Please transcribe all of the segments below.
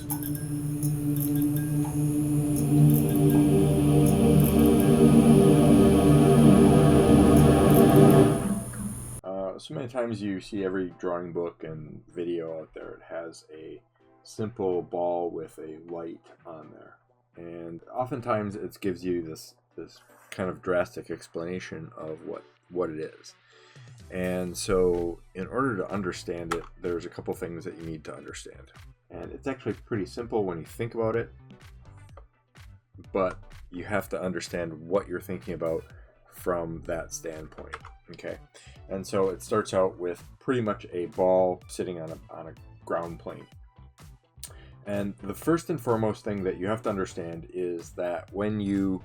So many times you see every drawing book and video out there, it has a simple ball with a light on there. And oftentimes it gives you this kind of drastic explanation of what it is. And so in order to understand it, there's a couple things that you need to understand. And it's actually pretty simple when you think about it, but you have to understand what you're thinking about from that standpoint. Okay, and so it starts out with pretty much a ball sitting on a ground plane. And the first and foremost thing that you have to understand is that when you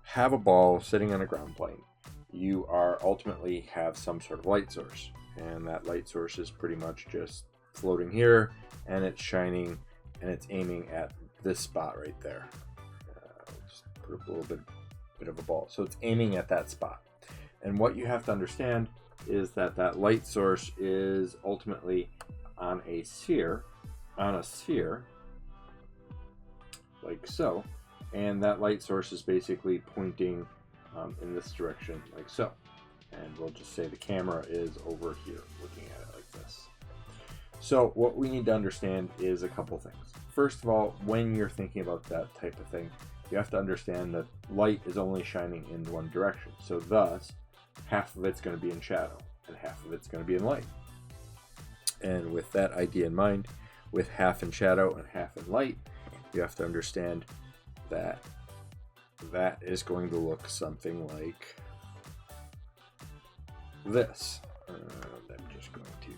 have a ball sitting on a ground plane, you are ultimately have some sort of light source. And that light source is pretty much just floating here, and it's shining, and it's aiming at this spot right there. Just put a little bit of a ball. So it's aiming at that spot. And what you have to understand is that that light source is ultimately on a sphere, like so. And that light source is basically pointing in this direction, like so. And we'll just say the camera is over here, looking at it like this. So what we need to understand is a couple things. First of all, when you're thinking about that type of thing, you have to understand that light is only shining in one direction. So thus, half of it's going to be in shadow and half of it's going to be in light. And with that idea in mind, with half in shadow and half in light, you have to understand that that is going to look something like this. I'm just going to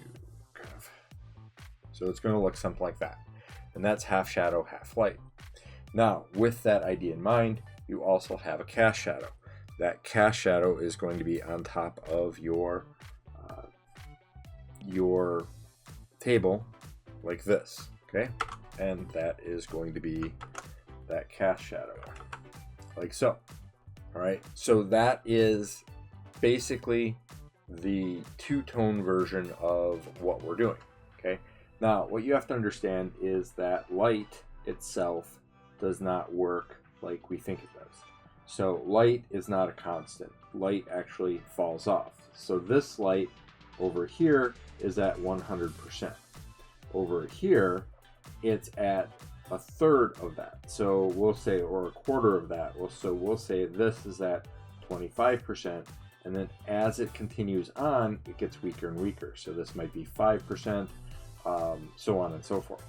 kind of, so it's going to look something like that. And that's half shadow, half light. Now, with that idea in mind, you also have a cast shadow. That cast shadow is going to be on top of your table like this, okay? And that is going to be that cast shadow, like so. All right, so that is basically the two-tone version of what we're doing, okay? Now, what you have to understand is that light itself does not work like we think it does. So light is not a constant. Light actually falls off. So this light over here is at 100%. Over here, it's at a third of that. So we'll say, or a quarter of that. So we'll say this is at 25%. And then as it continues on, it gets weaker and weaker. So this might be 5%, so on and so forth.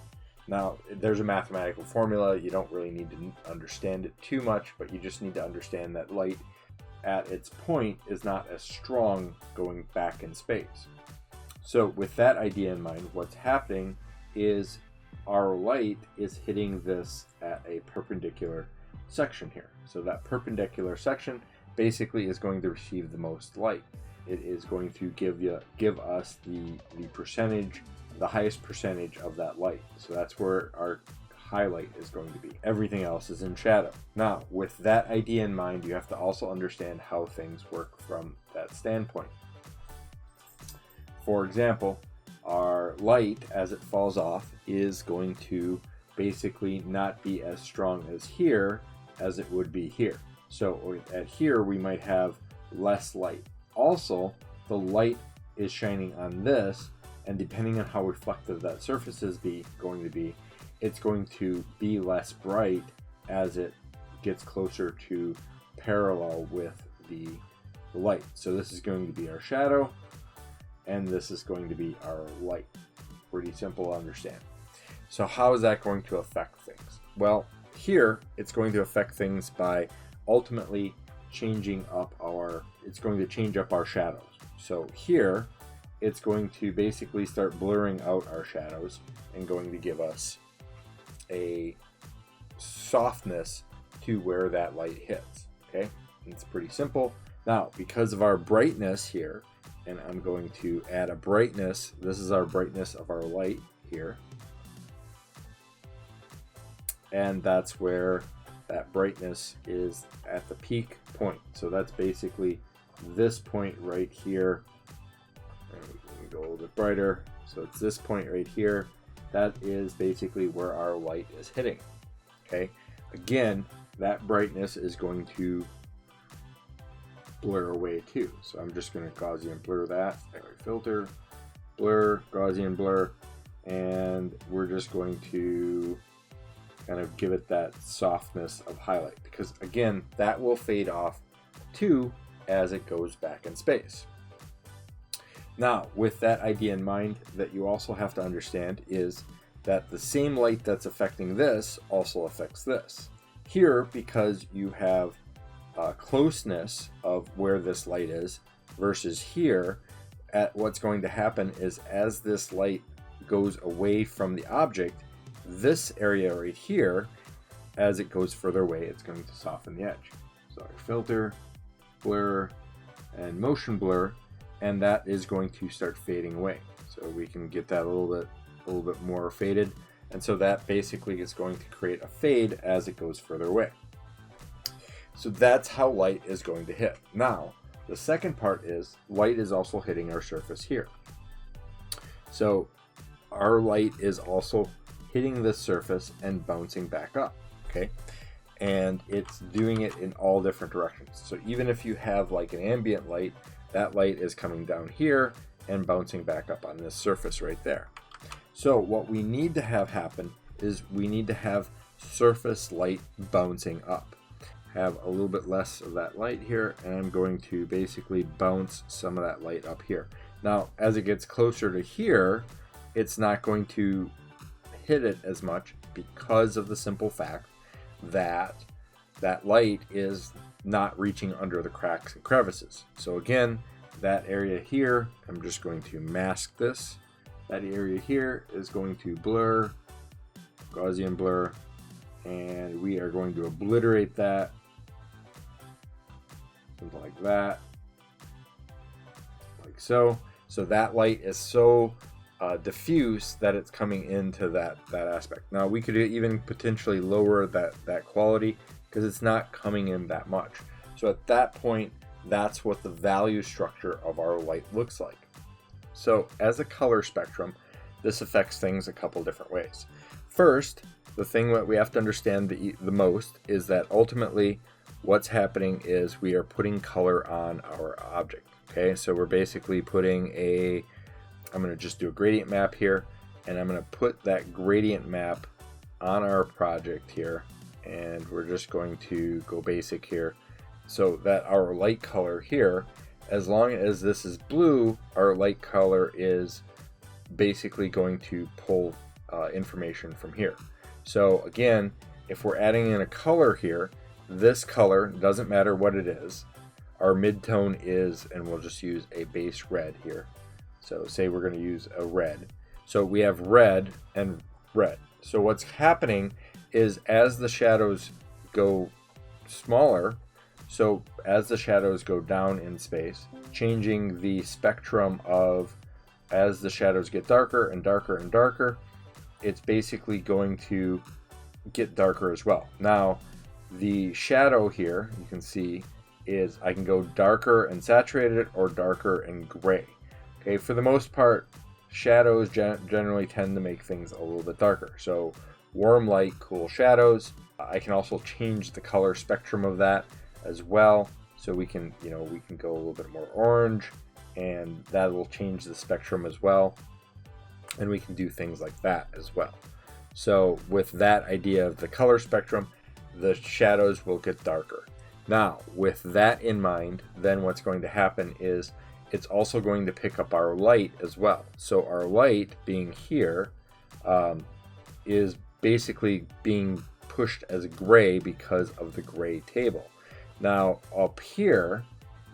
Now, there's a mathematical formula. You don't really need to understand it too much, but you just need to understand that light at its point is not as strong going back in space. So with that idea in mind, what's happening is our light is hitting this at a perpendicular section here. So that perpendicular section basically is going to receive the most light. It is going to give us the percentage, the highest percentage of that light. So that's where our highlight is going to be. Everything else is in shadow. Now, with that idea in mind, you have to also understand how things work from that standpoint. For example, our light, as it falls off, is going to basically not be as strong as here as it would be here. So at here, we might have less light. Also, the light is shining on this, and depending on how reflective that surface is going to be, it's going to be less bright as it gets closer to parallel with the light. So this is going to be our shadow, and this is going to be our light. Pretty simple to understand. So how is that going to affect things? Well, here it's going to affect things by ultimately changing up it's going to change up our shadows. So here, it's going to basically start blurring out our shadows and going to give us a softness to where that light hits, okay? It's pretty simple. Now, because of our brightness here, and I'm going to add a brightness, this is our brightness of our light here. And that's where that brightness is at the peak point. So that's basically this point right here. And we can go a little bit brighter. So it's this point right here. that is basically where our light is hitting. Okay, again, that brightness is going to blur away too. So I'm just going to Gaussian blur that. Filter, blur, Gaussian blur, and we're just going to kind of give it that softness of highlight, because again, that will fade off too as it goes back in space. Now, with that idea in mind, that you also have to understand is that the same light that's affecting this also affects this. Here, because you have closeness of where this light is versus here, what's going to happen is as this light goes away from the object, this area right here, as it goes further away, it's going to soften the edge. So filter, blur, and motion blur, and that is going to start fading away. So we can get that a little bit more faded, and so that basically is going to create a fade as it goes further away. So that's how light is going to hit. Now, the second part is light is also hitting our surface here. So our light is also hitting this surface and bouncing back up, okay? And it's doing it in all different directions. So even if you have like an ambient light, that light is coming down here and bouncing back up on this surface right there. So what we need to have happen is we need to have surface light bouncing up. Have a little bit less of that light here, and I'm going to basically bounce some of that light up here. Now, as it gets closer to here, it's not going to hit it as much because of the simple fact that that light is not reaching under the cracks and crevices. So again, that area here, I'm just going to mask this. That area here is going to blur, Gaussian blur, and we are going to obliterate that. Something like that, like so. So that light is so diffuse that it's coming into that aspect. Now we could even potentially lower that quality because it's not coming in that much. So at that point, that's what the value structure of our light looks like. So as a color spectrum, this affects things a couple different ways. First, the thing that we have to understand the most is that ultimately what's happening is we are putting color on our object. Okay, so we're basically putting I'm going to just do a gradient map here, and I'm going to put that gradient map on our project here, and we're just going to go basic here so that our light color here, as long as this is blue, our light color is basically going to pull information from here. So again, if we're adding in a color here, this color, doesn't matter what it is, our midtone is, and we'll just use a base red here. So say we're going to use a red. So we have red and red. So what's happening is as the shadows go smaller, so as the shadows go down in space, changing the spectrum of as the shadows get darker and darker and darker, it's basically going to get darker as well. Now, the shadow here, you can see, is I can go darker and saturated or darker and gray. Okay, for the most part, shadows generally tend to make things a little bit darker. So warm light, cool shadows. I can also change the color spectrum of that as well. So we can go a little bit more orange, and that will change the spectrum as well. And we can do things like that as well. So with that idea of the color spectrum, the shadows will get darker. Now, with that in mind, then what's going to happen is it's also going to pick up our light as well. So our light being here is basically being pushed as gray because of the gray table. Now up here,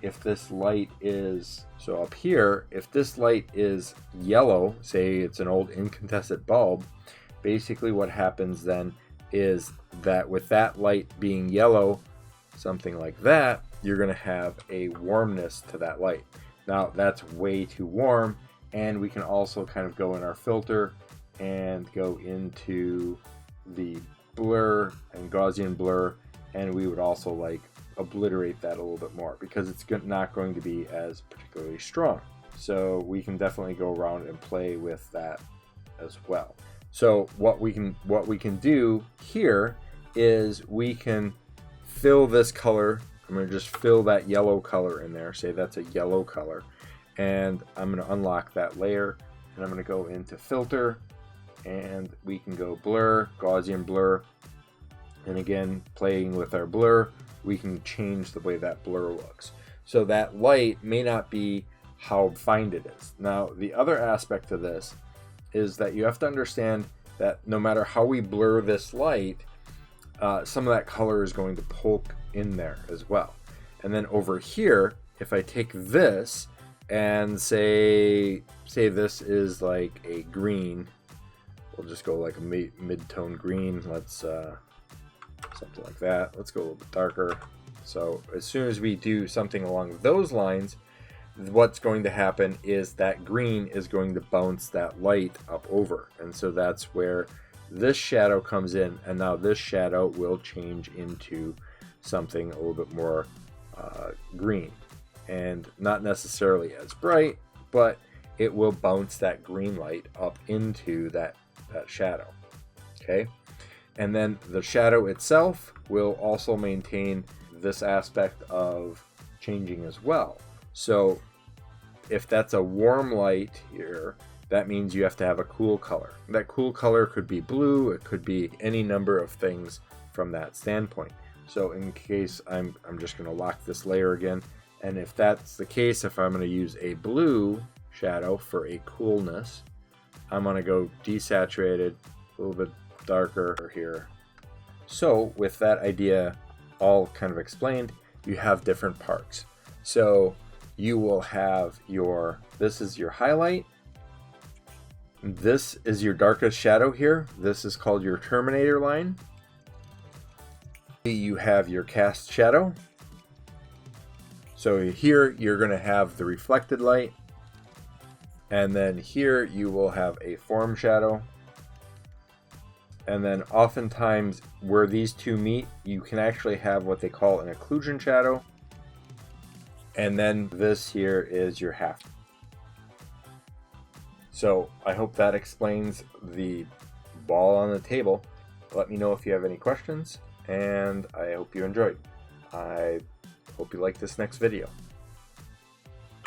if this light is, so up here, if this light is yellow, say it's an old incandescent bulb, basically what happens then is that with that light being yellow, something like that, you're going to have a warmness to that light. Now that's way too warm, and we can also kind of go in our filter and go into the blur and Gaussian blur, and we would also like obliterate that a little bit more because it's not going to be as particularly strong. So we can definitely go around and play with that as well. So what we can do here is we can fill this color. I'm going to just fill that yellow color in there. Say that's a yellow color. And I'm going to unlock that layer. And I'm going to go into filter. And we can go blur, Gaussian blur. And again, playing with our blur, we can change the way that blur looks. So that light may not be how defined it is. Now, the other aspect of this is that you have to understand that no matter how we blur this light, some of that color is going to poke in there as well. And then over here, if I take this and say this is like a green, we'll just go like a mid-tone green. Let's something like that. Let's go a little bit darker. So as soon as we do something along those lines, what's going to happen is that green is going to bounce that light up over. And so that's where this shadow comes in. And now this shadow will change into something a little bit more green. And not necessarily as bright, but it will bounce that green light up into that shadow. Okay? And then the shadow itself will also maintain this aspect of changing as well. So if that's a warm light here, that means you have to have a cool color. That cool color could be blue, it could be any number of things from that standpoint. So in case I'm just going to lock this layer again, and if that's the case, if I'm going to use a blue shadow for a coolness, I'm going to go desaturated, a little bit darker here. So with that idea all kind of explained, you have different parts. So you will have this is your highlight, this is your darkest shadow here, this is called your terminator line. You have your cast shadow. So here you're going to have the reflected light, and then here you will have a form shadow. And then oftentimes where these two meet, you can actually have what they call an occlusion shadow. And then this here is your half. So I hope that explains the ball on the table. Let me know if you have any questions, and I hope you enjoyed. I hope you like this next video.